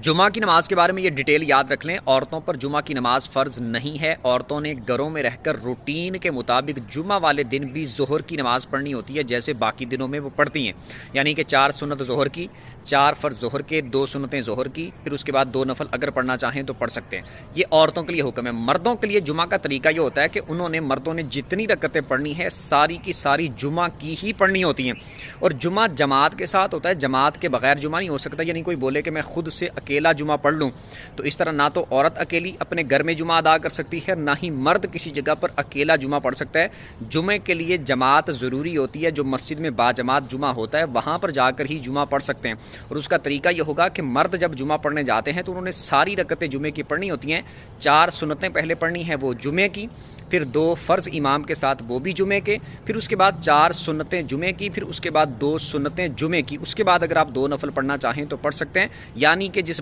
جمعہ کی نماز کے بارے میں یہ ڈیٹیل یاد رکھ لیں، عورتوں پر جمعہ کی نماز فرض نہیں ہے۔ عورتوں نے گھروں میں رہ کر روٹین کے مطابق جمعہ والے دن بھی ظہر کی نماز پڑھنی ہوتی ہے جیسے باقی دنوں میں وہ پڑھتی ہیں، یعنی کہ 4 سنت ظہر کی، 4 فرض ظہر کے، 2 سنتیں ظہر کی، پھر اس کے بعد 2 نفل اگر پڑھنا چاہیں تو پڑھ سکتے ہیں۔ یہ عورتوں کے لیے حکم ہے۔ مردوں کے لیے جمعہ کا طریقہ یہ ہوتا ہے کہ مردوں نے جتنی رکعتیں پڑھنی ہے ساری کی ساری جمعہ کی ہی پڑھنی ہوتی ہیں، اور جمعہ جماعت کے ساتھ ہوتا ہے، جماعت کے بغیر جمعہ نہیں ہو سکتا۔ یعنی کوئی بولے کہ میں خود سے اکیلا جمعہ پڑھ لوں، تو اس طرح نہ تو عورت اکیلی اپنے گھر میں جمعہ ادا کر سکتی ہے، نہ ہی مرد کسی جگہ پر اکیلا جمعہ پڑھ سکتا ہے۔ جمعے کے لیے جماعت ضروری ہوتی ہے، جو مسجد میں باجماعت جمعہ ہوتا ہے وہاں پر جا کر ہی جمعہ پڑھ سکتے ہیں۔ اور اس کا طریقہ یہ ہوگا کہ مرد جب جمعہ پڑھنے جاتے ہیں تو انہوں نے ساری رکعتیں جمعے کی پڑھنی ہوتی ہیں۔ 4 سنتیں پہلے پڑھنی ہیں وہ جمعے کی، پھر 2 فرض امام کے ساتھ وہ بھی جمعے کے، پھر اس کے بعد 4 سنتیں جمعے کی، پھر اس کے بعد 2 سنتیں جمعے کی۔ اس کے بعد اگر آپ 2 نفل پڑھنا چاہیں تو پڑھ سکتے ہیں، یعنی کہ جس